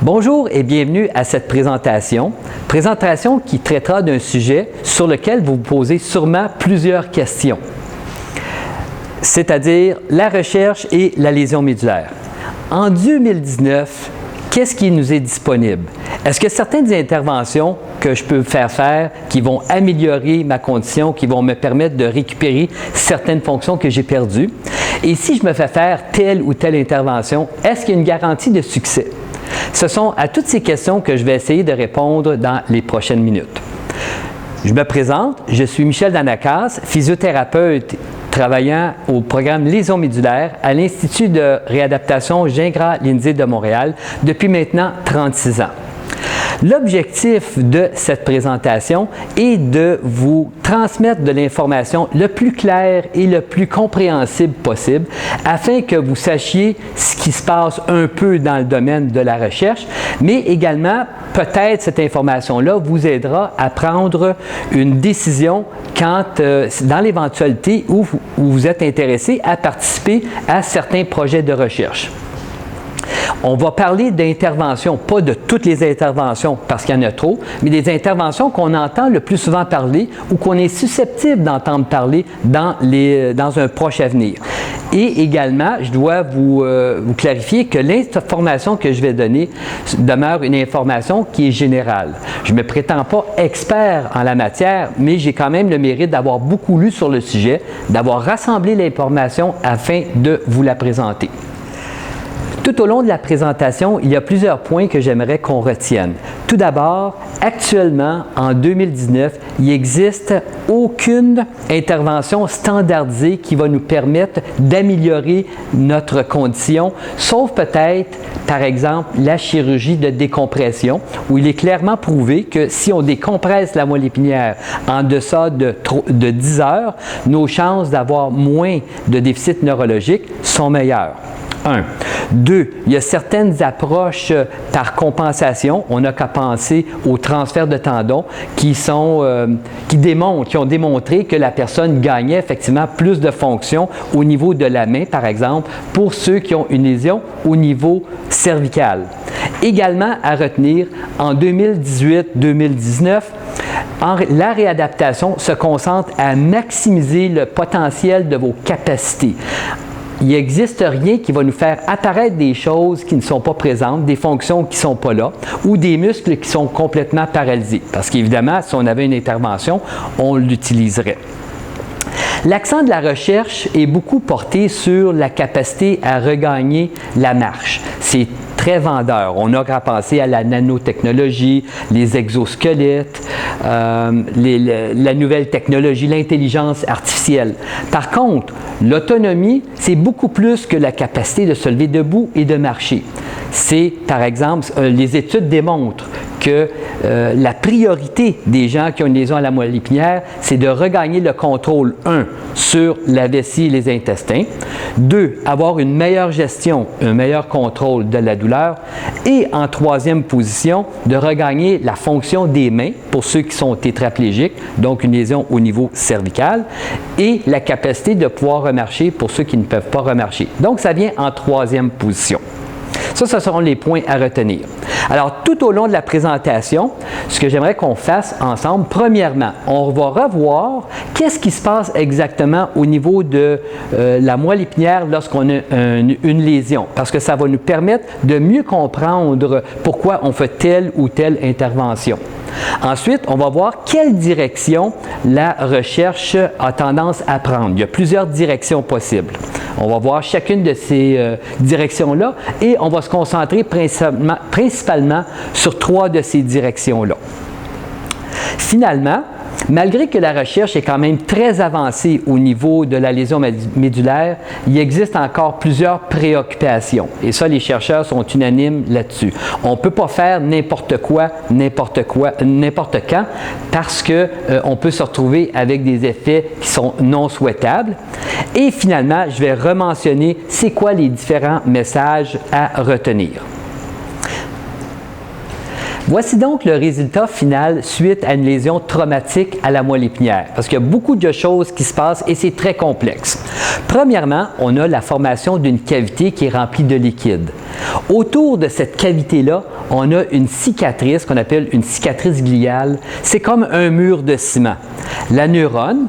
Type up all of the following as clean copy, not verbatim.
Bonjour et bienvenue à cette présentation qui traitera d'un sujet sur lequel vous vous posez sûrement plusieurs questions, c'est-à-dire la recherche et la lésion médulaire. En 2019, qu'est-ce qui nous est disponible? Est-ce que certaines interventions que je peux faire qui vont améliorer ma condition, qui vont me permettre de récupérer certaines fonctions que j'ai perdues? Et si je me fais faire telle ou telle intervention, est-ce qu'il y a une garantie de succès? Ce sont à toutes ces questions que je vais essayer de répondre dans les prochaines minutes. Je me présente, je suis Michel Danakas, physiothérapeute travaillant au programme lésion médulaire à l'Institut de réadaptation Gingras-Lindsay de Montréal depuis maintenant 36 ans. L'objectif de cette présentation est de vous transmettre de l'information le plus claire et le plus compréhensible possible afin que vous sachiez ce qui se passe un peu dans le domaine de la recherche, mais également, peut-être cette information-là vous aidera à prendre une décision dans l'éventualité où vous êtes intéressé à participer à certains projets de recherche. On va parler d'interventions, pas de toutes les interventions parce qu'il y en a trop, mais des interventions qu'on entend le plus souvent parler ou qu'on est susceptible d'entendre parler dans un proche avenir. Et également, je dois vous clarifier que l'information que je vais donner demeure une information qui est générale. Je ne me prétends pas expert en la matière, mais j'ai quand même le mérite d'avoir beaucoup lu sur le sujet, d'avoir rassemblé l'information afin de vous la présenter. Tout au long de la présentation, il y a plusieurs points que j'aimerais qu'on retienne. Tout d'abord, actuellement, en 2019, il n'existe aucune intervention standardisée qui va nous permettre d'améliorer notre condition, sauf peut-être, par exemple, la chirurgie de décompression, où il est clairement prouvé que si on décompresse la moelle épinière en deçà de 10 heures, nos chances d'avoir moins de déficit neurologique sont meilleures. 1. 2. Il y a certaines approches par compensation. On n'a qu'à penser au transfert de tendons qui ont démontré que la personne gagnait effectivement plus de fonctions au niveau de la main, par exemple, pour ceux qui ont une lésion au niveau cervical. Également à retenir, en 2018-2019, la réadaptation se concentre à maximiser le potentiel de vos capacités. Il n'existe rien qui va nous faire apparaître des choses qui ne sont pas présentes, des fonctions qui ne sont pas là, ou des muscles qui sont complètement paralysés. Parce qu'évidemment, si on avait une intervention, on l'utiliserait. L'accent de la recherche est beaucoup porté sur la capacité à regagner la marche. C'est très vendeur. On a qu'à penser à la nanotechnologie, les exosquelettes, la nouvelle technologie, l'intelligence artificielle. Par contre, l'autonomie, c'est beaucoup plus que la capacité de se lever debout et de marcher. C'est, par exemple, les études démontrent que la priorité des gens qui ont une lésion à la moelle épinière, c'est de regagner le contrôle, 1, sur la vessie et les intestins, 2, avoir une meilleure gestion, un meilleur contrôle de la douleur, et en troisième position, de regagner la fonction des mains pour ceux qui sont tétraplégiques, donc une lésion au niveau cervical, et la capacité de pouvoir remarcher pour ceux qui ne peuvent pas remarcher. Donc, ça vient en troisième position. Ça, ce seront les points à retenir. Alors, tout au long de la présentation, ce que j'aimerais qu'on fasse ensemble, premièrement, on va revoir qu'est-ce qui se passe exactement au niveau de la moelle épinière lorsqu'on a une lésion, parce que ça va nous permettre de mieux comprendre pourquoi on fait telle ou telle intervention. Ensuite, on va voir quelle direction la recherche a tendance à prendre. Il y a plusieurs directions possibles. On va voir chacune de ces directions-là et on va se concentrer principalement sur 3 de ces directions-là. Finalement, malgré que la recherche est quand même très avancée au niveau de la lésion médulaire, il existe encore plusieurs préoccupations. Et ça, les chercheurs sont unanimes là-dessus. On ne peut pas faire n'importe quoi, n'importe quand, parce qu'on peut se retrouver avec des effets qui sont non souhaitables. Et finalement, je vais rementionner c'est quoi les différents messages à retenir. Voici donc le résultat final suite à une lésion traumatique à la moelle épinière, parce qu'il y a beaucoup de choses qui se passent et c'est très complexe. Premièrement, on a la formation d'une cavité qui est remplie de liquide. Autour de cette cavité-là, on a une cicatrice qu'on appelle une cicatrice gliale. C'est comme un mur de ciment. La neurone,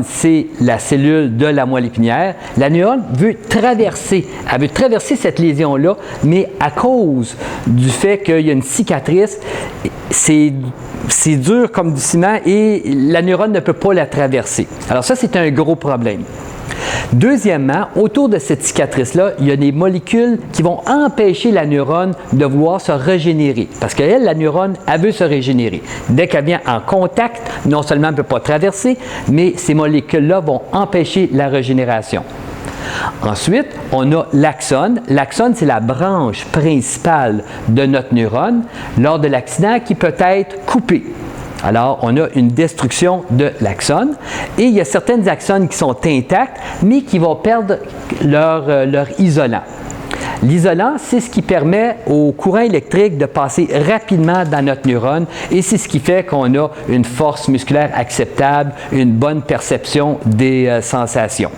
c'est la cellule de la moelle épinière. La neurone veut traverser cette lésion-là, mais à cause du fait qu'il y a une cicatrice, c'est dur comme du ciment et la neurone ne peut pas la traverser. Alors ça, c'est un gros problème. Deuxièmement, autour de cette cicatrice-là, il y a des molécules qui vont empêcher la neurone de vouloir se régénérer. Parce qu'elle, la neurone, elle veut se régénérer. Dès qu'elle vient en contact, non seulement elle ne peut pas traverser, mais ces molécules-là vont empêcher la régénération. Ensuite, on a l'axone. L'axone, c'est la branche principale de notre neurone lors de l'accident qui peut être coupée. Alors, on a une destruction de l'axone et il y a certaines axones qui sont intactes, mais qui vont perdre leur isolant. L'isolant, c'est ce qui permet au courant électrique de passer rapidement dans notre neurone et c'est ce qui fait qu'on a une force musculaire acceptable, une bonne perception des sensations.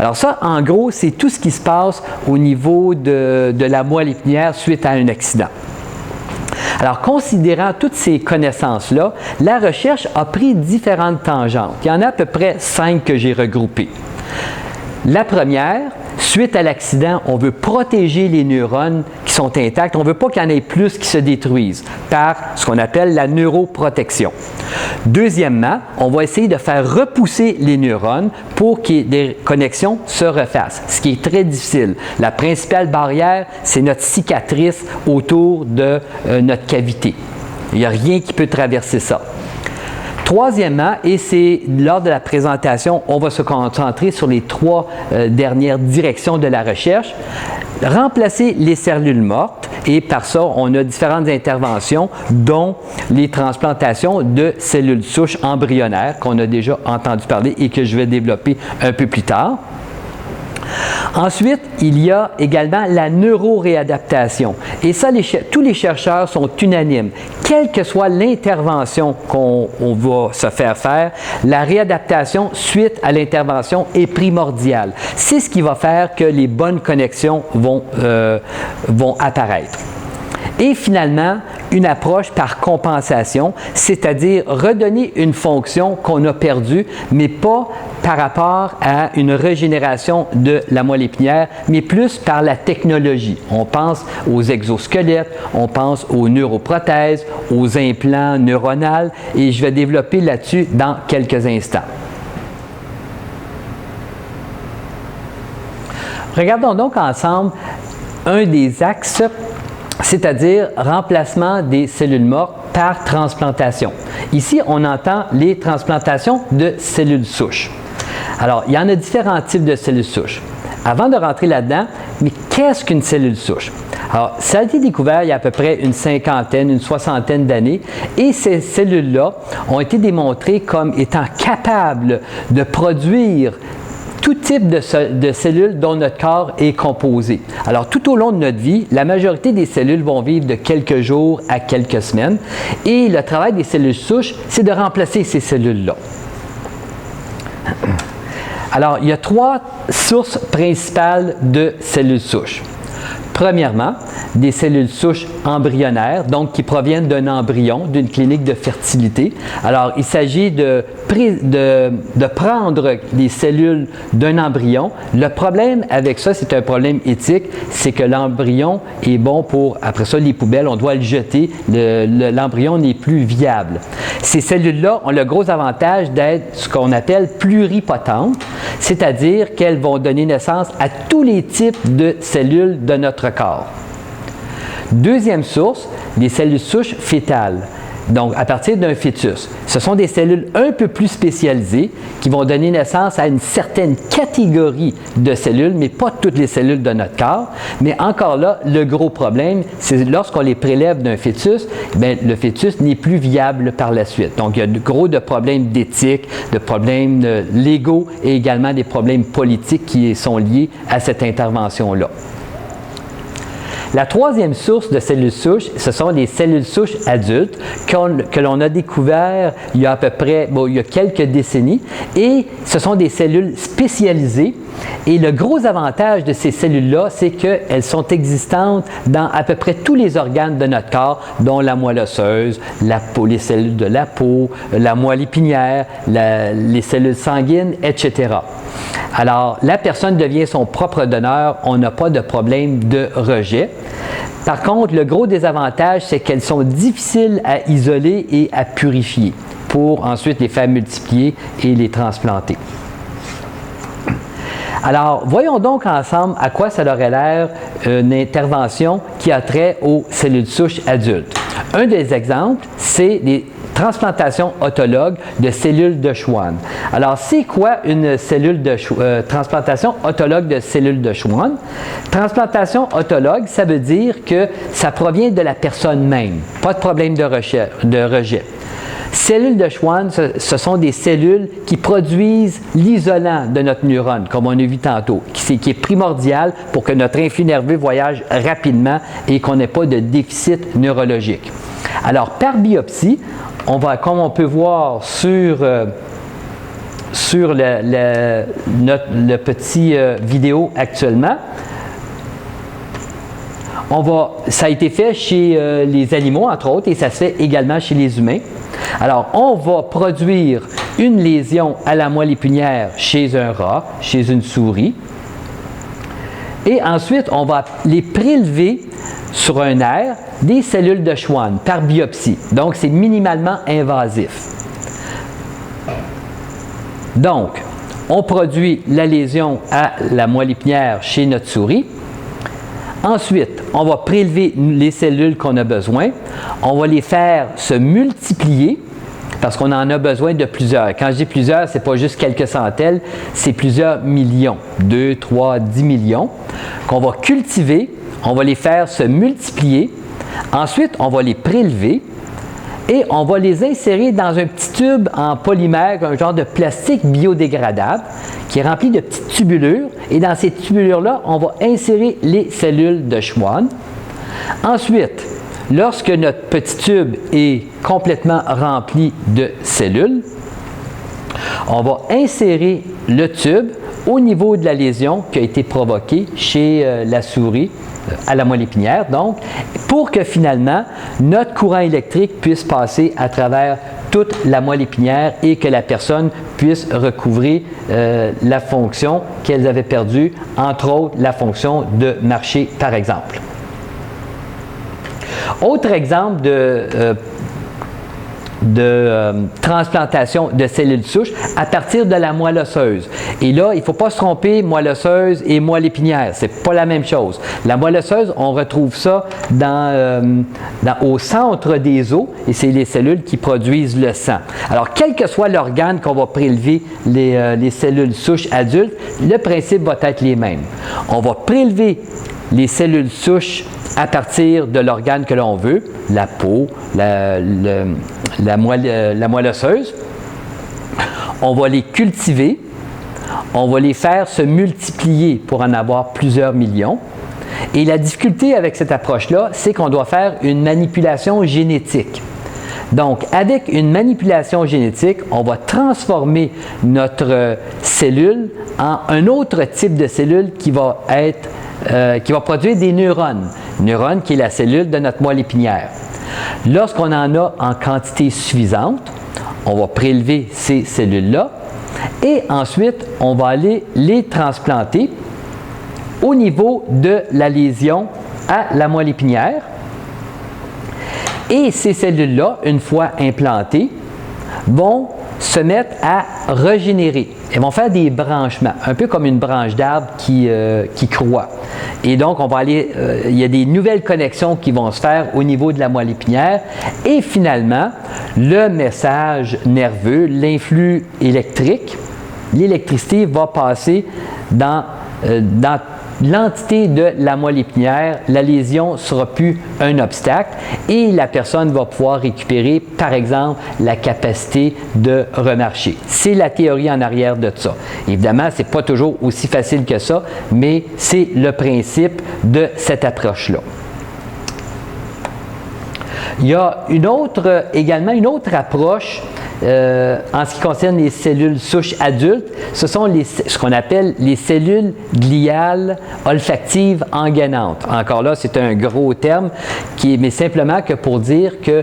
Alors ça, en gros, c'est tout ce qui se passe au niveau de la moelle épinière suite à un accident. Alors, considérant toutes ces connaissances-là, la recherche a pris différentes tangentes. Il y en a à peu près 5 que j'ai regroupées. La première, suite à l'accident, on veut protéger les neurones qui sont intacts. On ne veut pas qu'il y en ait plus qui se détruisent par ce qu'on appelle la neuroprotection. Deuxièmement, on va essayer de faire repousser les neurones pour que des connexions se refassent, ce qui est très difficile. La principale barrière, c'est notre cicatrice autour de notre cavité. Il n'y a rien qui peut traverser ça. Troisièmement, et c'est lors de la présentation, on va se concentrer sur les 3 dernières directions de la recherche. Remplacer les cellules mortes et par ça, on a différentes interventions, dont les transplantations de cellules souches embryonnaires qu'on a déjà entendu parler et que je vais développer un peu plus tard. Ensuite, il y a également la neuroréadaptation. Et ça, tous les chercheurs sont unanimes. Quelle que soit l'intervention qu'on va se faire, la réadaptation suite à l'intervention est primordiale. C'est ce qui va faire que les bonnes connexions vont apparaître. Et finalement, une approche par compensation, c'est-à-dire redonner une fonction qu'on a perdue, mais pas par rapport à une régénération de la moelle épinière, mais plus par la technologie. On pense aux exosquelettes, on pense aux neuroprothèses, aux implants neuronaux, et je vais développer là-dessus dans quelques instants. Regardons donc ensemble un des axes, c'est-à-dire remplacement des cellules mortes par transplantation. Ici, on entend les transplantations de cellules souches. Alors, il y en a différents types de cellules souches. Avant de rentrer là-dedans, mais qu'est-ce qu'une cellule souche? Alors, ça a été découvert il y a à peu près une soixantaine d'années, et ces cellules-là ont été démontrées comme étant capables de produire tout type de cellules dont notre corps est composé. Alors, tout au long de notre vie, la majorité des cellules vont vivre de quelques jours à quelques semaines. Et le travail des cellules souches, c'est de remplacer ces cellules-là. Alors, il y a 3 sources principales de cellules souches. Premièrement, des cellules souches embryonnaires, donc qui proviennent d'un embryon, d'une clinique de fertilité. Alors, il s'agit de prendre les cellules d'un embryon. Le problème avec ça, c'est un problème éthique, c'est que l'embryon est bon pour, après ça, les poubelles, on doit le jeter, l'embryon n'est plus viable. Ces cellules-là ont le gros avantage d'être ce qu'on appelle pluripotentes, c'est-à-dire qu'elles vont donner naissance à tous les types de cellules de notre corps. Deuxième source, les cellules souches fétales. Donc, à partir d'un fœtus. Ce sont des cellules un peu plus spécialisées qui vont donner naissance à une certaine catégorie de cellules, mais pas toutes les cellules de notre corps. Mais encore là, le gros problème, c'est lorsqu'on les prélève d'un fœtus, bien, le fœtus n'est plus viable par la suite. Donc, il y a de problèmes d'éthique, de problèmes légaux et également des problèmes politiques qui sont liés à cette intervention-là. La troisième source de cellules souches, ce sont les cellules souches adultes que l'on a découvert il y a à peu près, il y a quelques décennies, et ce sont des cellules spécialisées. Et le gros avantage de ces cellules-là, c'est qu'elles sont existantes dans à peu près tous les organes de notre corps, dont la moelle osseuse, la peau, les cellules de la peau, la moelle épinière, les cellules sanguines, etc. Alors, la personne devient son propre donneur, on n'a pas de problème de rejet. Par contre, le gros désavantage, c'est qu'elles sont difficiles à isoler et à purifier pour ensuite les faire multiplier et les transplanter. Alors, voyons donc ensemble à quoi ça aurait l'air une intervention qui a trait aux cellules souches adultes. Un des exemples, c'est les transplantations autologues de cellules de Schwann. Alors, c'est quoi une transplantation autologue de cellules de Schwann? Transplantation autologue, ça veut dire que ça provient de la personne même. Pas de problème de rejet. Cellules de Schwann, ce sont des cellules qui produisent l'isolant de notre neurone, comme on a vu tantôt, qui est primordial pour que notre influx nerveux voyage rapidement et qu'on n'ait pas de déficit neurologique. Alors, par biopsie, comme on peut voir sur le petit vidéo actuellement, ça a été fait chez les animaux, entre autres, et ça se fait également chez les humains. Alors, on va produire une lésion à la moelle épinière chez un rat, chez une souris, et ensuite, on va les prélever sur un nerf des cellules de Schwann par biopsie. Donc, c'est minimalement invasif. Donc, on produit la lésion à la moelle épinière chez notre souris. Ensuite, on va prélever les cellules qu'on a besoin. On va les faire se multiplier parce qu'on en a besoin de plusieurs. Quand je dis plusieurs, ce n'est pas juste quelques centaines, c'est plusieurs millions, 2, 3, 10 millions, qu'on va cultiver. On va les faire se multiplier. Ensuite, on va les prélever et on va les insérer dans un petit tube en polymère, un genre de plastique biodégradable qui est rempli de petites tubulures. Et dans ces tubulures-là, on va insérer les cellules de Schwann. Ensuite, lorsque notre petit tube est complètement rempli de cellules, on va insérer le tube au niveau de la lésion qui a été provoquée chez la souris à la moelle épinière, donc, pour que finalement, notre courant électrique puisse passer à travers toute la moelle épinière et que la personne puisse recouvrer la fonction qu'elle avait perdue, entre autres la fonction de marcher, par exemple. Autre exemple de transplantation de cellules souches à partir de la moelle osseuse. Et là, il ne faut pas se tromper, moelle osseuse et moelle épinière. Ce n'est pas la même chose. La moelle osseuse, on retrouve ça au centre des os et c'est les cellules qui produisent le sang. Alors, quel que soit l'organe qu'on va prélever les cellules souches adultes, le principe va être les mêmes. On va prélever les cellules souches à partir de l'organe que l'on veut, la peau, la moelle osseuse. On va les cultiver, on va les faire se multiplier pour en avoir plusieurs millions. Et la difficulté avec cette approche-là, c'est qu'on doit faire une manipulation génétique. Donc, avec une manipulation génétique, on va transformer notre cellule en un autre type de cellule qui va produire des neurones. Neurone qui est la cellule de notre moelle épinière. Lorsqu'on en a en quantité suffisante, on va prélever ces cellules-là et ensuite, on va aller les transplanter au niveau de la lésion à la moelle épinière. Et ces cellules-là, une fois implantées, vont se mettre à régénérer. Elles vont faire des branchements, un peu comme une branche d'arbre qui croît. Et donc, il y a des nouvelles connexions qui vont se faire au niveau de la moelle épinière. Et finalement, le message nerveux, l'influx électrique, l'électricité va passer dans l'entité de la moelle épinière, la lésion ne sera plus un obstacle et la personne va pouvoir récupérer, par exemple, la capacité de remarcher. C'est la théorie en arrière de ça. Évidemment, ce n'est pas toujours aussi facile que ça, mais c'est le principe de cette approche-là. Il y a également une autre approche en ce qui concerne les cellules souches adultes. Ce sont ce qu'on appelle les cellules gliales olfactives engainantes. Encore là, c'est un gros terme, mais simplement que pour dire que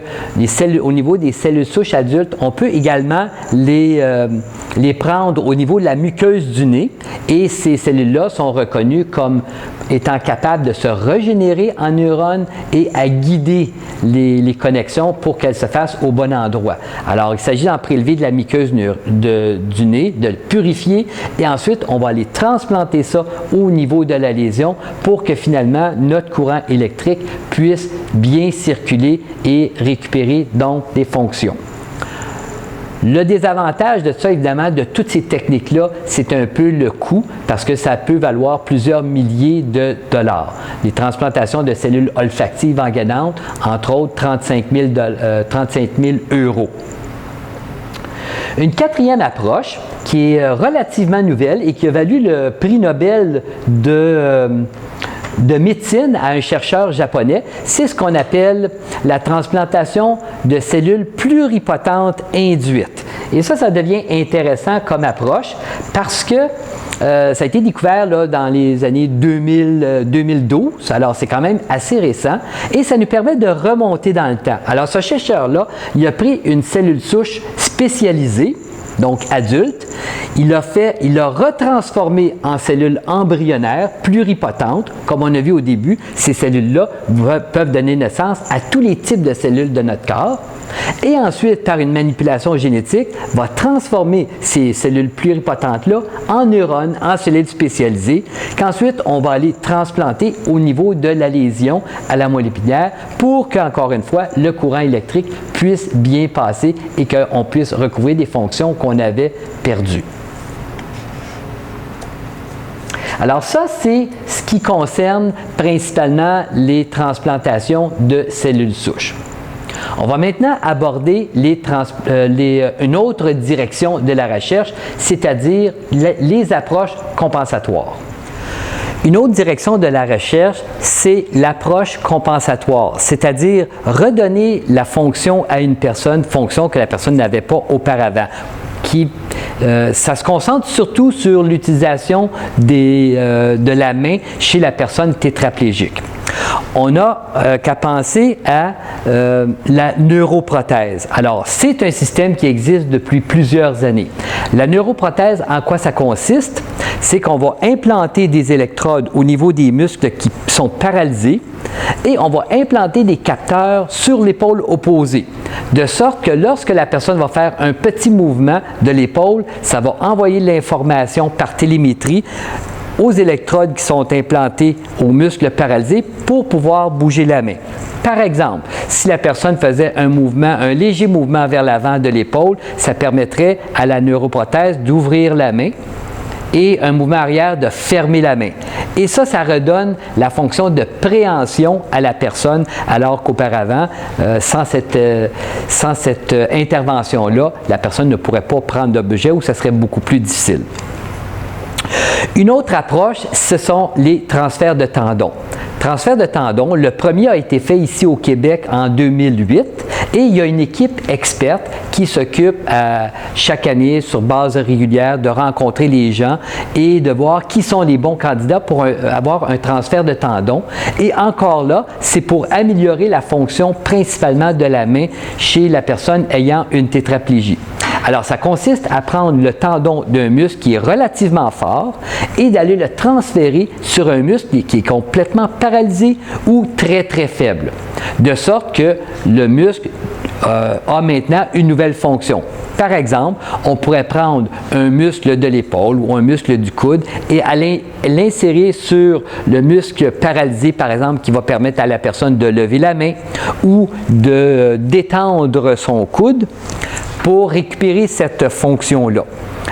au niveau des cellules souches adultes, on peut également les prendre au niveau de la muqueuse du nez et ces cellules-là sont reconnues comme étant capables de se régénérer en neurones et à guider les connexions pour qu'elles se fassent au bon endroit. Alors, il s'agit d'en prélever de la muqueuse du nez, de le purifier et ensuite, on va aller transplanter ça au niveau de la lésion pour que finalement, notre courant électrique puisse bien circuler et récupérer donc des fonctions. Le désavantage de ça, évidemment, de toutes ces techniques-là, c'est un peu le coût parce que ça peut valoir plusieurs milliers de dollars. Les transplantations de cellules olfactives engainantes, entre autres 35 000 €. Une quatrième approche qui est relativement nouvelle et qui a valu le prix Nobel de médecine à un chercheur japonais, c'est ce qu'on appelle la transplantation de cellules pluripotentes induites. Et ça devient intéressant comme approche parce que ça a été découvert là, dans les années 2012, alors c'est quand même assez récent, et ça nous permet de remonter dans le temps. Alors ce chercheur-là, il a pris une cellule souche spécialisée, donc adulte, il l'a retransformé en cellules embryonnaires pluripotentes. Comme on a vu au début, ces cellules-là peuvent donner naissance à tous les types de cellules de notre corps. Et ensuite, par une manipulation génétique, va transformer ces cellules pluripotentes-là en neurones, en cellules spécialisées, qu'ensuite, on va aller transplanter au niveau de la lésion à la moelle épinière pour qu'encore une fois, le courant électrique puisse bien passer et qu'on puisse recouvrir des fonctions qu'on avait perdues. Alors ça, c'est ce qui concerne principalement les transplantations de cellules souches. On va maintenant aborder une autre direction de la recherche, c'est-à-dire les approches compensatoires. Une autre direction de la recherche, c'est l'approche compensatoire, c'est-à-dire redonner la fonction à une personne, fonction que la personne n'avait pas auparavant. Ça se concentre surtout sur l'utilisation de la main chez la personne tétraplégique. On n'a qu'à penser à la neuroprothèse. Alors, c'est un système qui existe depuis plusieurs années. La neuroprothèse, en quoi ça consiste? C'est qu'on va implanter des électrodes au niveau des muscles qui sont paralysés et on va implanter des capteurs sur l'épaule opposée, de sorte que lorsque la personne va faire un petit mouvement de l'épaule, ça va envoyer l'information par télémétrie aux électrodes qui sont implantées aux muscles paralysés pour pouvoir bouger la main. Par exemple, si la personne faisait un léger mouvement vers l'avant de l'épaule, ça permettrait à la neuroprothèse d'ouvrir la main et un mouvement arrière de fermer la main. Et ça redonne la fonction de préhension à la personne, alors qu'auparavant, sans cette intervention-là, la personne ne pourrait pas prendre d'objet ou ça serait beaucoup plus difficile. Une autre approche, ce sont les transferts de tendons. Transfert de tendons, le premier a été fait ici au Québec en 2008 et il y a une équipe experte qui s'occupe chaque année sur base régulière de rencontrer les gens et de voir qui sont les bons candidats pour avoir un transfert de tendons. Et encore là, c'est pour améliorer la fonction principalement de la main chez la personne ayant une tétraplégie. Alors, ça consiste à prendre le tendon d'un muscle qui est relativement fort et d'aller le transférer sur un muscle qui est complètement paralysé ou très, très faible. De sorte que le muscle a maintenant une nouvelle fonction. Par exemple, on pourrait prendre un muscle de l'épaule ou un muscle du coude et aller l'insérer sur le muscle paralysé, par exemple, qui va permettre à la personne de lever la main ou de détendre son coude pour récupérer cette fonction-là.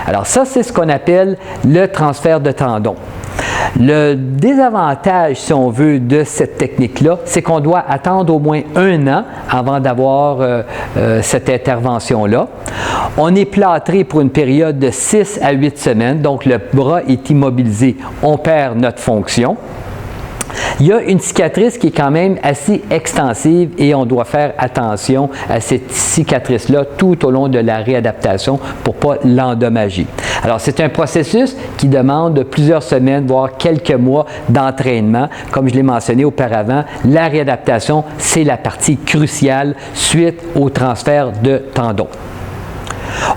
Alors ça, c'est ce qu'on appelle le transfert de tendon. Le désavantage, si on veut, de cette technique-là, c'est qu'on doit attendre au moins 1 an avant d'avoir cette intervention-là. On est plâtré pour une période de 6 à 8 semaines, donc le bras est immobilisé, on perd notre fonction. Il y a une cicatrice qui est quand même assez extensive et on doit faire attention à cette cicatrice-là tout au long de la réadaptation pour ne pas l'endommager. Alors, c'est un processus qui demande plusieurs semaines, voire quelques mois d'entraînement. Comme je l'ai mentionné auparavant, la réadaptation, c'est la partie cruciale suite au transfert de tendons.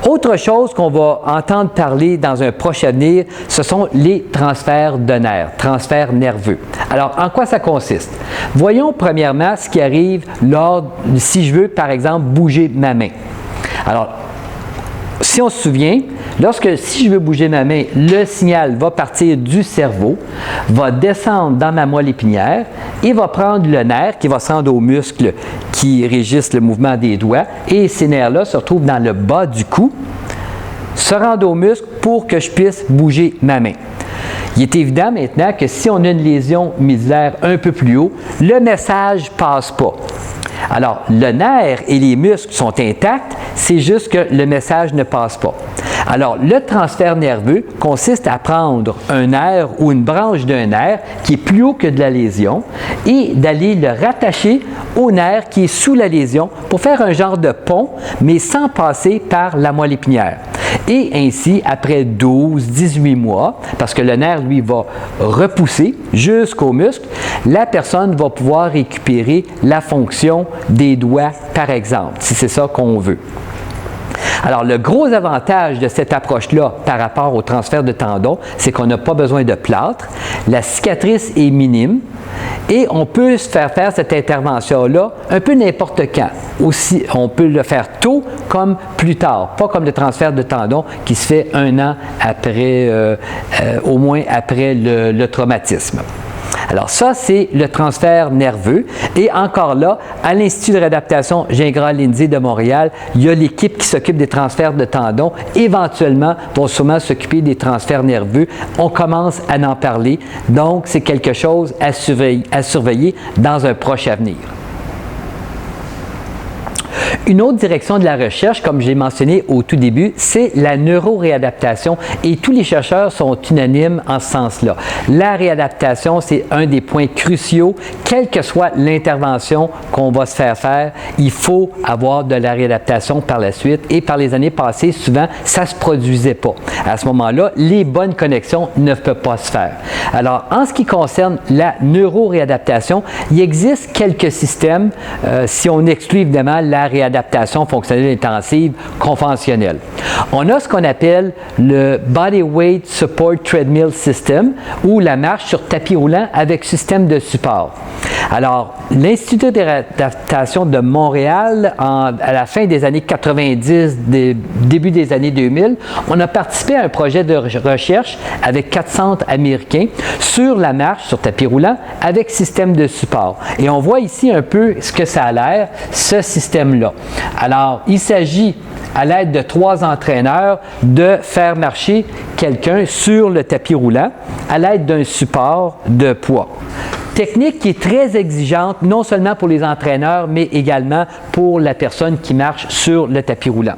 Autre chose qu'on va entendre parler dans un proche avenir, ce sont les transferts de nerfs, transferts nerveux. Alors, en quoi ça consiste? Voyons premièrement ce qui arrive si je veux, par exemple, bouger ma main. Alors, si on se souvient, si je veux bouger ma main, le signal va partir du cerveau, va descendre dans ma moelle épinière et va prendre le nerf qui va se rendre aux muscles qui régissent le mouvement des doigts. Et ces nerfs-là se retrouvent dans le bas du cou, se rendent aux muscles pour que je puisse bouger ma main. Il est évident maintenant que si on a une lésion médullaire un peu plus haut, le message ne passe pas. Alors, le nerf et les muscles sont intacts, c'est juste que le message ne passe pas. Alors, le transfert nerveux consiste à prendre un nerf ou une branche d'un nerf qui est plus haut que de la lésion et d'aller le rattacher au nerf qui est sous la lésion pour faire un genre de pont, mais sans passer par la moelle épinière. Et ainsi, après 12-18 mois, parce que le nerf, lui, va repousser jusqu'au muscle, la personne va pouvoir récupérer la fonction des doigts, par exemple, si c'est ça qu'on veut. Alors, le gros avantage de cette approche-là par rapport au transfert de tendons, c'est qu'on n'a pas besoin de plâtre, la cicatrice est minime et on peut se faire cette intervention-là un peu n'importe quand. Aussi, on peut le faire tôt comme plus tard, pas comme le transfert de tendons qui se fait 1 an après, au moins après le traumatisme. Alors ça, c'est le transfert nerveux. Et encore là, à l'Institut de réadaptation Gingras-Lindsay de Montréal, il y a l'équipe qui s'occupe des transferts de tendons. Éventuellement, vont sûrement s'occuper des transferts nerveux. On commence à en parler. Donc, c'est quelque chose à surveiller dans un proche avenir. Une autre direction de la recherche, comme je l'ai mentionné au tout début, c'est la neuroréadaptation et tous les chercheurs sont unanimes en ce sens-là. La réadaptation, c'est un des points cruciaux. Quelle que soit l'intervention qu'on va se faire, il faut avoir de la réadaptation par la suite et par les années passées, souvent, ça ne se produisait pas. À ce moment-là, les bonnes connexions ne peuvent pas se faire. Alors, en ce qui concerne la neuroréadaptation, il existe quelques systèmes, si on exclut évidemment la réadaptation fonctionnelle intensive conventionnelle. On a ce qu'on appelle le Body Weight Support Treadmill System ou la marche sur tapis roulant avec système de support. Alors, l'Institut de réadaptation de Montréal, à la fin des années 90, début des années 2000, on a participé à un projet de recherche avec 4 centres américains sur la marche sur tapis roulant avec système de support. Et on voit ici un peu ce que ça a l'air, ce système-là. Alors, il s'agit, à l'aide de 3 entraîneurs, de faire marcher quelqu'un sur le tapis roulant à l'aide d'un support de poids. Technique qui est très exigeante, non seulement pour les entraîneurs, mais également pour la personne qui marche sur le tapis roulant.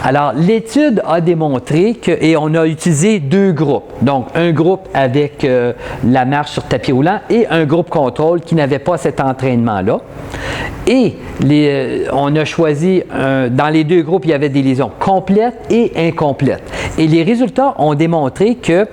Alors, l'étude a démontré et on a utilisé 2 groupes. Donc, un groupe avec la marche sur tapis roulant et un groupe contrôle qui n'avait pas cet entraînement-là. Et on a choisi, dans les 2 groupes, il y avait des lésions complètes et incomplètes. Et les résultats ont démontré que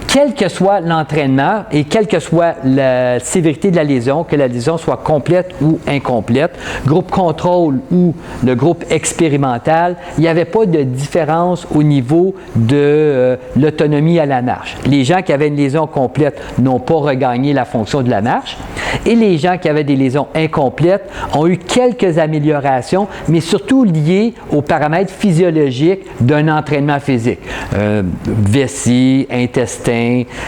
quel que soit l'entraînement et quelle que soit la sévérité de la lésion, que la lésion soit complète ou incomplète, groupe contrôle ou le groupe expérimental, il n'y avait pas de différence au niveau de l'autonomie à la marche. Les gens qui avaient une lésion complète n'ont pas regagné la fonction de la marche et les gens qui avaient des lésions incomplètes ont eu quelques améliorations, mais surtout liées aux paramètres physiologiques d'un entraînement physique. Vessie, intestin,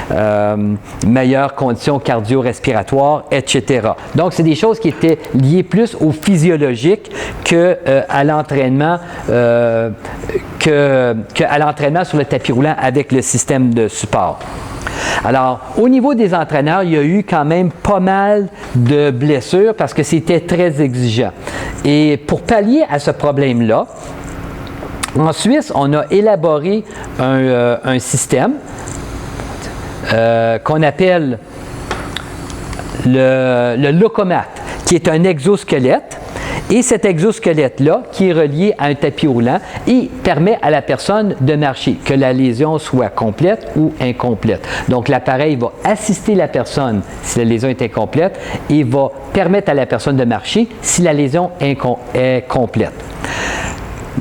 sain, meilleures conditions cardio-respiratoires, etc. Donc, c'est des choses qui étaient liées plus au physiologique qu'à l'entraînement sur le tapis roulant avec le système de support. Alors, au niveau des entraîneurs, il y a eu quand même pas mal de blessures parce que c'était très exigeant. Et pour pallier à ce problème-là, en Suisse, on a élaboré un système qu'on appelle le Locomat, qui est un exosquelette. Et cet exosquelette-là, qui est relié à un tapis roulant, il permet à la personne de marcher, que la lésion soit complète ou incomplète. Donc, l'appareil va assister la personne si la lésion est incomplète et va permettre à la personne de marcher si la lésion est complète.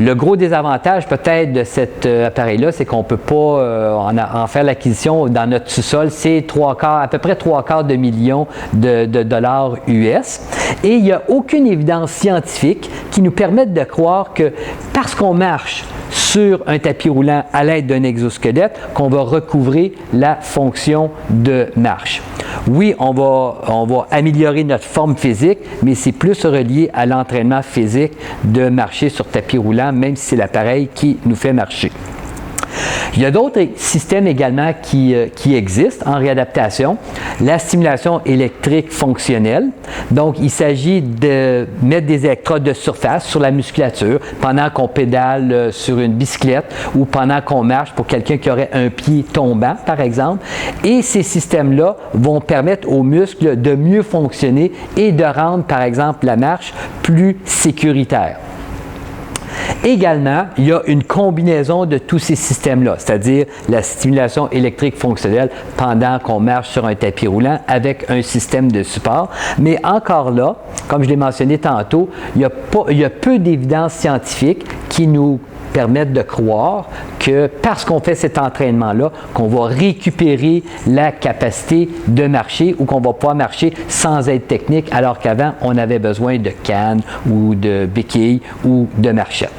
Le gros désavantage peut-être de cet appareil-là, c'est qu'on ne peut pas en faire l'acquisition dans notre sous-sol. C'est à peu près 3/4 de million de dollars US. Et il n'y a aucune évidence scientifique qui nous permette de croire que parce qu'on marche sur un tapis roulant à l'aide d'un exosquelette, qu'on va recouvrer la fonction de marche. Oui, on va améliorer notre forme physique, mais c'est plus relié à l'entraînement physique de marcher sur tapis roulant, même si c'est l'appareil qui nous fait marcher. Il y a d'autres systèmes également qui existent en réadaptation. La stimulation électrique fonctionnelle. Donc, il s'agit de mettre des électrodes de surface sur la musculature pendant qu'on pédale sur une bicyclette ou pendant qu'on marche pour quelqu'un qui aurait un pied tombant, par exemple. Et ces systèmes-là vont permettre aux muscles de mieux fonctionner et de rendre, par exemple, la marche plus sécuritaire. Également, il y a une combinaison de tous ces systèmes-là, c'est-à-dire la stimulation électrique fonctionnelle pendant qu'on marche sur un tapis roulant avec un système de support. Mais encore là, comme je l'ai mentionné tantôt, il y a peu d'évidences scientifiques qui nous permettent de croire que parce qu'on fait cet entraînement-là, qu'on va récupérer la capacité de marcher ou qu'on va pouvoir marcher sans aide technique, alors qu'avant, on avait besoin de cannes ou de béquilles ou de marchettes.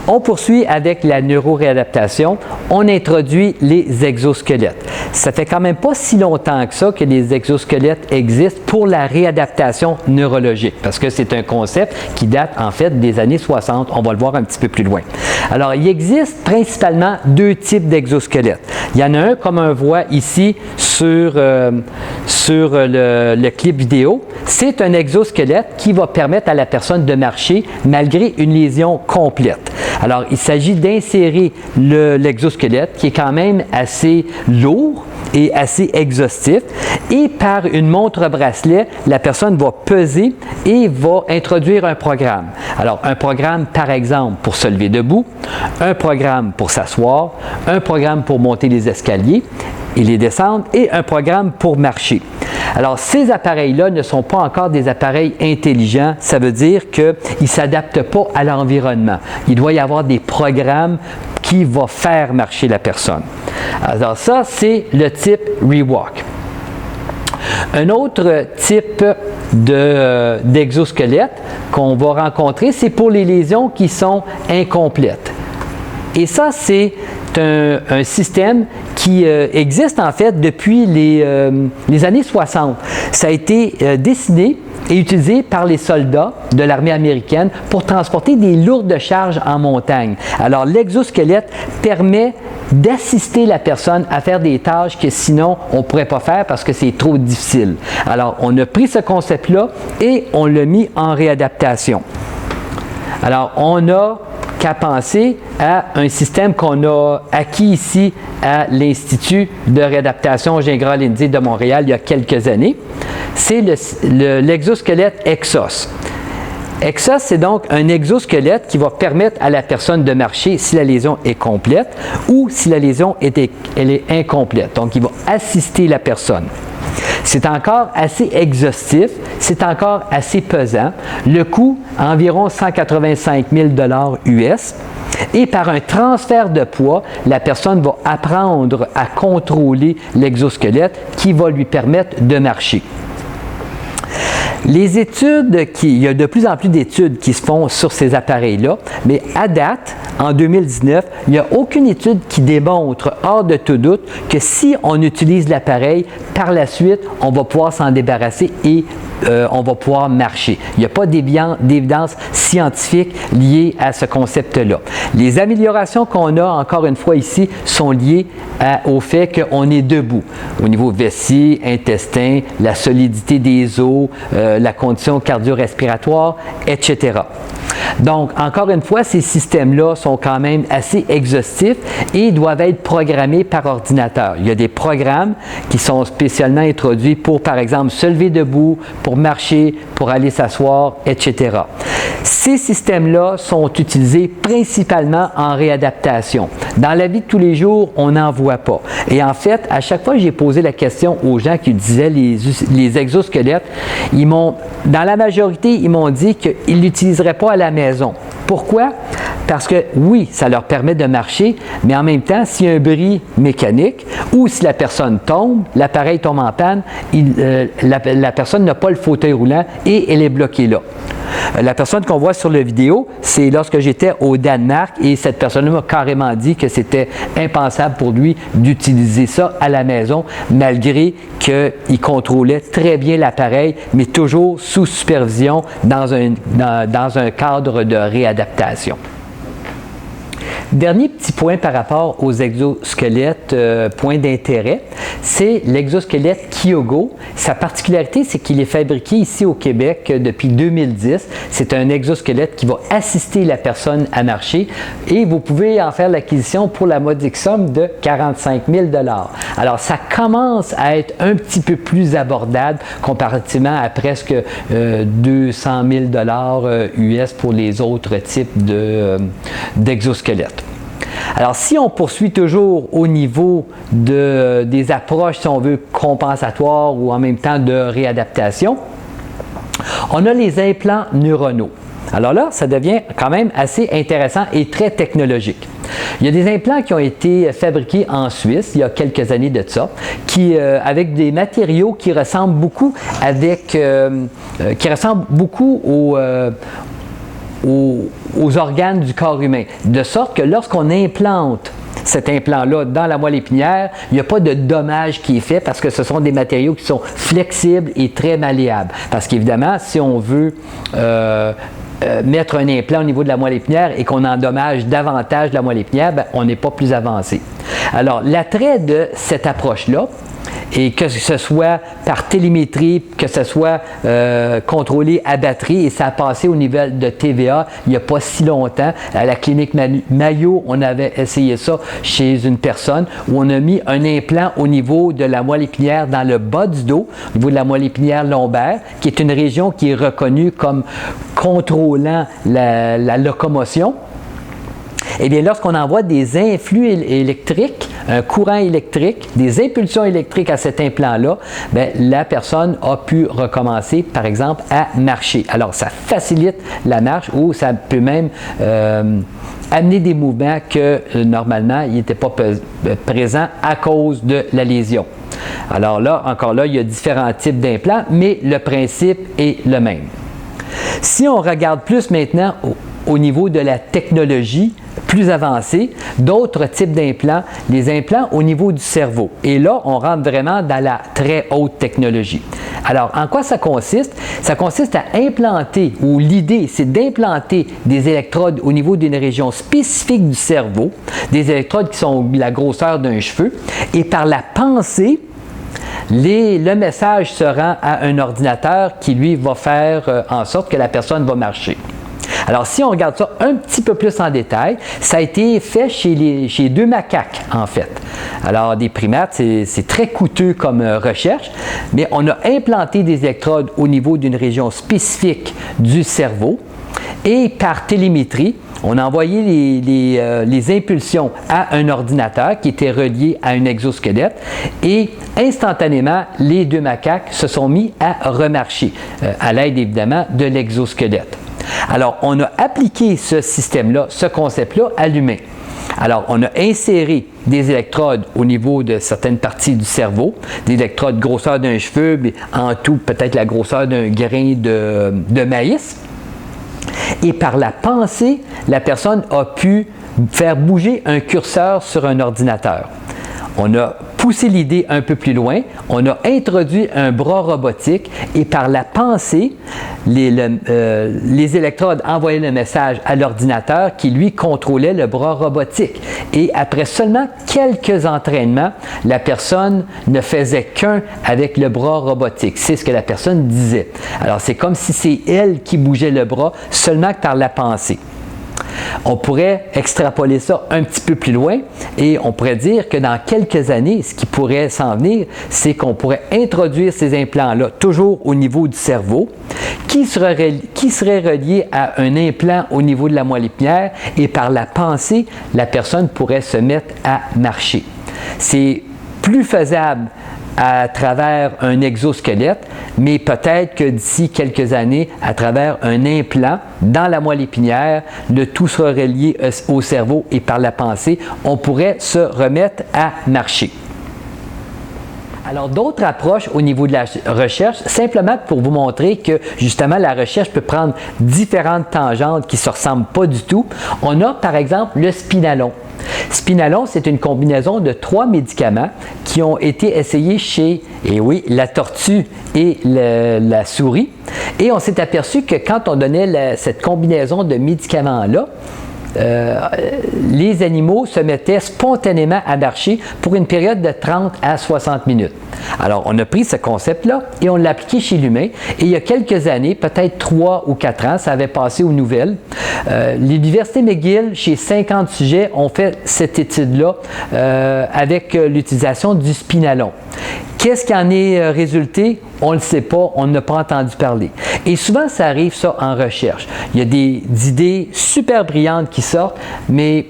On poursuit avec la neuroréadaptation. On introduit les exosquelettes. Ça fait quand même pas si longtemps que ça que les exosquelettes existent pour la réadaptation neurologique, parce que c'est un concept qui date en fait des années 60. On va le voir un petit peu plus loin. Alors, il existe principalement deux types d'exosquelettes. Il y en a un, comme on voit ici sur le clip vidéo. C'est un exosquelette qui va permettre à la personne de marcher malgré une lésion complète. Alors, il s'agit d'insérer l'exosquelette qui est quand même assez lourd et assez exhaustif. Et par une montre bracelet, la personne va peser et va introduire un programme. Alors, un programme, par exemple, pour se lever debout, un programme pour s'asseoir, un programme pour monter les escaliers et les descendre, et un programme pour marcher. Alors, ces appareils-là ne sont pas encore des appareils intelligents. Ça veut dire qu'ils ne s'adaptent pas à l'environnement. Il doit y avoir des programmes qui vont faire marcher la personne. Alors ça, c'est le type ReWalk. Un autre type d'exosquelette qu'on va rencontrer, c'est pour les lésions qui sont incomplètes. Et ça, c'est un système qui existe en fait depuis les années 60. Ça a été dessiné et utilisé par les soldats de l'armée américaine pour transporter des lourdes charges en montagne. Alors, l'exosquelette permet d'assister la personne à faire des tâches que sinon on ne pourrait pas faire parce que c'est trop difficile. Alors, on a pris ce concept-là et on l'a mis en réadaptation. Alors, on a qu'à penser à un système qu'on a acquis ici à l'Institut de réadaptation Gingras-Lindsay de Montréal il y a quelques années. C'est l'exosquelette Exos. Exos, c'est donc un exosquelette qui va permettre à la personne de marcher si la lésion est complète ou si la lésion elle est incomplète. Donc, il va assister la personne. C'est encore assez exhaustif, c'est encore assez pesant. Le coût, environ 185 000 $ US. Et par un transfert de poids, la personne va apprendre à contrôler l'exosquelette qui va lui permettre de marcher. Il y a de plus en plus d'études qui se font sur ces appareils-là, mais à date, en 2019, il n'y a aucune étude qui démontre, hors de tout doute, que si on utilise l'appareil, par la suite, on va pouvoir s'en débarrasser et on va pouvoir marcher. Il n'y a pas d'évidence scientifique liée à ce concept-là. Les améliorations qu'on a, encore une fois ici, sont liées au fait qu'on est debout. Au niveau vessie, intestin, la solidité des os, la condition cardio-respiratoire, etc. Donc, encore une fois, ces systèmes-là sont quand même assez exhaustifs et doivent être programmés par ordinateur. Il y a des programmes qui sont spécialement introduits pour, par exemple, se lever debout, pour marcher, pour aller s'asseoir, etc. Ces systèmes-là sont utilisés principalement en réadaptation. Dans la vie de tous les jours, on n'en voit pas. Et en fait, à chaque fois que j'ai posé la question aux gens qui utilisaient les exosquelettes, dans la majorité, ils m'ont dit qu'ils ne l'utiliseraient pas à la maison. Pourquoi? Parce que oui, ça leur permet de marcher, mais en même temps, s'il y a un bris mécanique ou si la personne tombe, l'appareil tombe en panne, la personne n'a pas le fauteuil roulant et elle est bloquée là. La personne qu'on voit sur la vidéo, c'est lorsque j'étais au Danemark et cette personne m'a carrément dit que c'était impensable pour lui d'utiliser ça à la maison malgré qu'il contrôlait très bien l'appareil, mais toujours sous supervision dans un cadre de réadaptation. Dernier petit point par rapport aux exosquelettes, point d'intérêt, c'est l'exosquelette Kyogo. Sa particularité, c'est qu'il est fabriqué ici au Québec depuis 2010. C'est un exosquelette qui va assister la personne à marcher et vous pouvez en faire l'acquisition pour la modique somme de 45 000 $. Alors, ça commence à être un petit peu plus abordable comparativement à presque 200 000 $ US pour les autres types d'exosquelettes. Alors, si on poursuit toujours au niveau des approches, si on veut, compensatoires ou en même temps de réadaptation, on a les implants neuronaux. Alors là, ça devient quand même assez intéressant et très technologique. Il y a des implants qui ont été fabriqués en Suisse il y a quelques années de ça, avec des matériaux qui ressemblent beaucoup aux organes du corps humain. De sorte que lorsqu'on implante cet implant-là dans la moelle épinière, il n'y a pas de dommage qui est fait parce que ce sont des matériaux qui sont flexibles et très malléables. Parce qu'évidemment, si on veut mettre un implant au niveau de la moelle épinière et qu'on endommage davantage la moelle épinière, on n'est pas plus avancé. Alors, l'attrait de cette approche-là, et que ce soit par télémétrie, que ce soit contrôlé à batterie, et ça a passé au niveau de TVA il n'y a pas si longtemps. À la clinique Mayo, on avait essayé ça chez une personne où on a mis un implant au niveau de la moelle épinière dans le bas du dos, au niveau de la moelle épinière lombaire, qui est une région qui est reconnue comme contrôlant la locomotion. Eh bien, lorsqu'on envoie des influx électriques, un courant électrique, des impulsions électriques à cet implant-là, la personne a pu recommencer, par exemple, à marcher. Alors, ça facilite la marche ou ça peut même amener des mouvements que normalement, ils n'étaient pas présents à cause de la lésion. Alors là, encore là, il y a différents types d'implants, mais le principe est le même. Si on regarde plus maintenant au niveau de la technologie plus avancée, d'autres types d'implants, les implants au niveau du cerveau. Et là, on rentre vraiment dans la très haute technologie. Alors, en quoi ça consiste? Ça consiste à implanter, ou l'idée, c'est d'implanter des électrodes au niveau d'une région spécifique du cerveau, des électrodes qui sont la grosseur d'un cheveu, et par la pensée, le message se rend à un ordinateur qui, lui, va faire en sorte que la personne va marcher. Alors, si on regarde ça un petit peu plus en détail, ça a été fait chez 2 macaques, en fait. Alors, des primates, c'est très coûteux comme recherche, mais on a implanté des électrodes au niveau d'une région spécifique du cerveau et par télémétrie, on a envoyé les impulsions à un ordinateur qui était relié à un exosquelette et instantanément, les 2 macaques se sont mis à remarcher à l'aide évidemment de l'exosquelette. Alors, on a appliqué ce système-là, ce concept-là à l'humain. Alors, on a inséré des électrodes au niveau de certaines parties du cerveau, des électrodes grosseur d'un cheveu, mais en tout peut-être la grosseur d'un grain de maïs. Et par la pensée, la personne a pu faire bouger un curseur sur un ordinateur. On a poussé l'idée un peu plus loin, on a introduit un bras robotique et par la pensée, les électrodes envoyaient le message à l'ordinateur qui, lui, contrôlait le bras robotique. Et après seulement quelques entraînements, la personne ne faisait qu'un avec le bras robotique. C'est ce que la personne disait. Alors, c'est comme si c'est elle qui bougeait le bras seulement que par la pensée. On pourrait extrapoler ça un petit peu plus loin et on pourrait dire que dans quelques années, ce qui pourrait s'en venir, c'est qu'on pourrait introduire ces implants-là toujours au niveau du cerveau, qui serait relié à un implant au niveau de la moelle épinière et par la pensée, la personne pourrait se mettre à marcher. C'est plus faisable à travers un exosquelette, mais peut-être que d'ici quelques années, à travers un implant dans la moelle épinière, le tout sera relié au cerveau et par la pensée, on pourrait se remettre à marcher. Alors, d'autres approches au niveau de la recherche, simplement pour vous montrer que, justement, la recherche peut prendre différentes tangentes qui ne se ressemblent pas du tout. On a, par exemple, le Spinalon. Spinalon, c'est une combinaison de 3 médicaments qui ont été essayés chez, et oui, la tortue et la souris. Et on s'est aperçu que quand on donnait cette combinaison de médicaments-là, les animaux se mettaient spontanément à marcher pour une période de 30 à 60 minutes. Alors, on a pris ce concept-là et on l'a appliqué chez l'humain. Et il y a quelques années, peut-être 3 ou 4 ans, ça avait passé aux nouvelles. L'Université McGill, chez 50 sujets, ont fait cette étude-là avec l'utilisation du Spinalon. Qu'est-ce qui en est résulté? On ne le sait pas, on n'a pas entendu parler. Et souvent, ça arrive, ça, en recherche. Il y a des idées super brillantes qui sortent, mais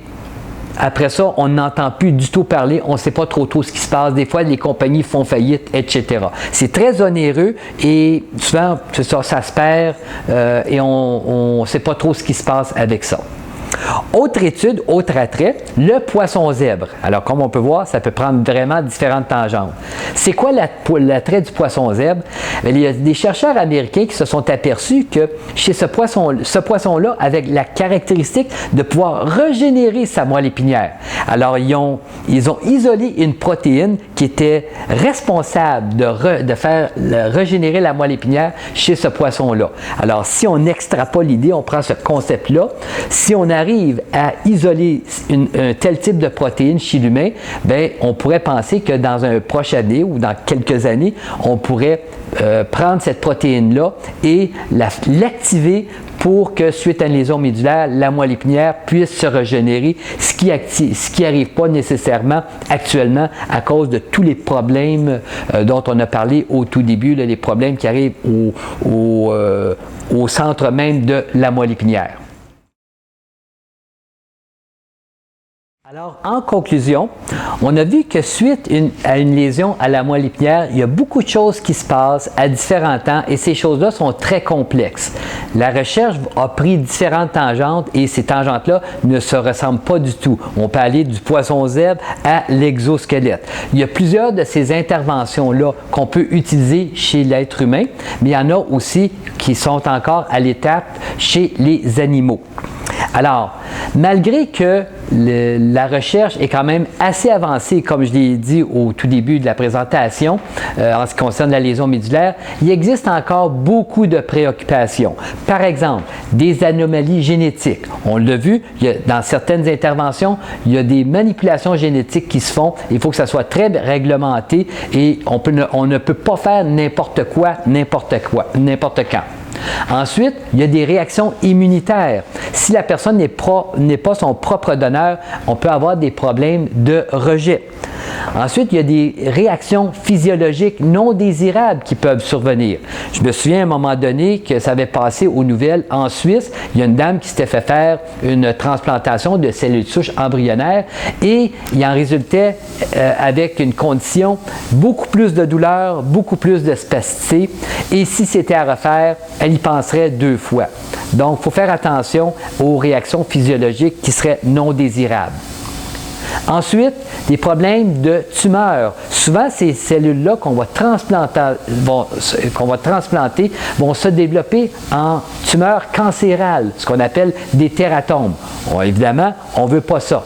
après ça, on n'entend plus du tout parler, on ne sait pas trop ce qui se passe. Des fois, les compagnies font faillite, etc. C'est très onéreux et souvent, ça se perd et on ne sait pas trop ce qui se passe avec ça. Autre étude, autre attrait, le poisson zèbre. Alors, comme on peut voir, ça peut prendre vraiment différentes tangentes. C'est quoi l'attrait du poisson zèbre? Il y a des chercheurs américains qui se sont aperçus que chez ce poisson-là, avec la caractéristique de pouvoir régénérer sa moelle épinière. Alors, ils ont isolé une protéine qui était responsable de faire régénérer la moelle épinière chez ce poisson-là. Alors, si on extrapole l'idée, on prend ce concept-là, si on arrive à isoler un tel type de protéine chez l'humain, bien, on pourrait penser que dans un proche année ou dans quelques années, on pourrait prendre cette protéine-là et l'activer pour que, suite à une lésion médulaire, la moelle épinière puisse se régénérer, ce qui n'arrive pas nécessairement actuellement à cause de tous les problèmes dont on a parlé au tout début, là, les problèmes qui arrivent au centre même de la moelle épinière. Alors, en conclusion, on a vu que suite à une lésion à la moelle épinière, il y a beaucoup de choses qui se passent à différents temps et ces choses-là sont très complexes. La recherche a pris différentes tangentes et ces tangentes-là ne se ressemblent pas du tout. On peut aller du poisson zèbre à l'exosquelette. Il y a plusieurs de ces interventions-là qu'on peut utiliser chez l'être humain, mais il y en a aussi qui sont encore à l'étape chez les animaux. Alors, malgré que la recherche est quand même assez avancée, comme je l'ai dit au tout début de la présentation, en ce qui concerne la lésion médulaire, il existe encore beaucoup de préoccupations. Par exemple, des anomalies génétiques. On l'a vu, dans certaines interventions, il y a des manipulations génétiques qui se font. Il faut que ça soit très réglementé et on ne peut pas faire n'importe quoi, n'importe quand. Ensuite, il y a des réactions immunitaires. Si la personne n'est pas son propre donneur, on peut avoir des problèmes de rejet. Ensuite, il y a des réactions physiologiques non désirables qui peuvent survenir. Je me souviens à un moment donné que ça avait passé aux nouvelles en Suisse. Il y a une dame qui s'était fait faire une transplantation de cellules souches embryonnaires et il en résultait avec une condition beaucoup plus de douleur, beaucoup plus de spasticité et si c'était à refaire, elle y penserait 2 fois. Donc, il faut faire attention aux réactions physiologiques qui seraient non désirables. Ensuite, des problèmes de tumeur. Souvent, ces cellules-là qu'on va transplanter vont se développer en tumeurs cancérales, ce qu'on appelle des tératomes. Bon, évidemment, on ne veut pas ça.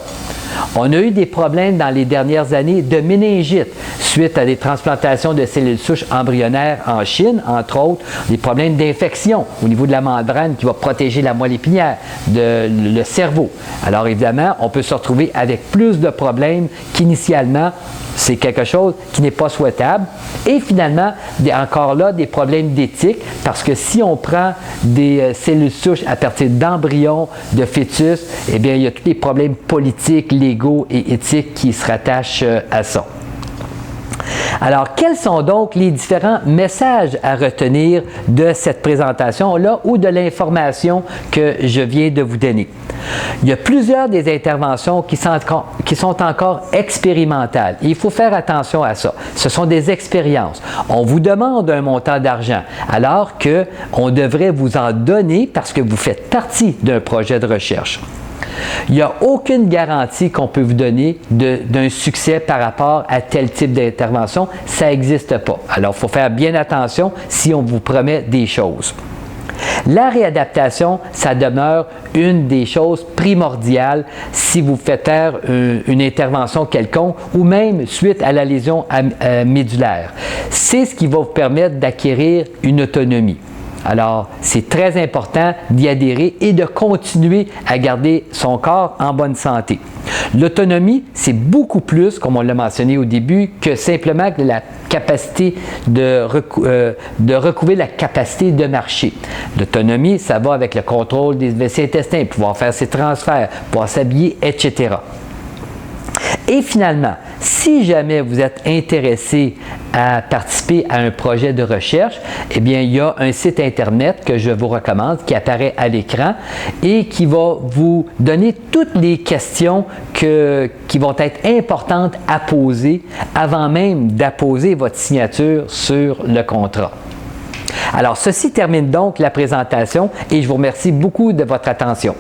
On a eu des problèmes dans les dernières années de méningite suite à des transplantations de cellules souches embryonnaires en Chine, entre autres, des problèmes d'infection au niveau de la membrane qui va protéger la moelle épinière, le cerveau. Alors évidemment, on peut se retrouver avec plus de problèmes qu'initialement, c'est quelque chose qui n'est pas souhaitable. Et finalement, encore là, des problèmes d'éthique, parce que si on prend des cellules souches à partir d'embryons, de fœtus, eh bien, il y a tous les problèmes politiques, légaux et éthiques qui se rattachent à ça. Alors, quels sont donc les différents messages à retenir de cette présentation-là ou de l'information que je viens de vous donner? Il y a plusieurs des interventions qui sont encore expérimentales. Il faut faire attention à ça. Ce sont des expériences. On vous demande un montant d'argent alors qu'on devrait vous en donner parce que vous faites partie d'un projet de recherche. Il n'y a aucune garantie qu'on peut vous donner d'un succès par rapport à tel type d'intervention. Ça n'existe pas. Alors, il faut faire bien attention si on vous promet des choses. La réadaptation, ça demeure une des choses primordiales si vous faites faire une intervention quelconque ou même suite à la lésion médulaire. C'est ce qui va vous permettre d'acquérir une autonomie. Alors, c'est très important d'y adhérer et de continuer à garder son corps en bonne santé. L'autonomie, c'est beaucoup plus, comme on l'a mentionné au début, que simplement la capacité de recouvrer la capacité de marcher. L'autonomie, ça va avec le contrôle des WC intestins, pouvoir faire ses transferts, pouvoir s'habiller, etc. Et finalement, si jamais vous êtes intéressé à participer à un projet de recherche, eh bien, il y a un site Internet que je vous recommande qui apparaît à l'écran et qui va vous donner toutes les questions qui vont être importantes à poser avant même d'apposer votre signature sur le contrat. Alors, ceci termine donc la présentation et je vous remercie beaucoup de votre attention.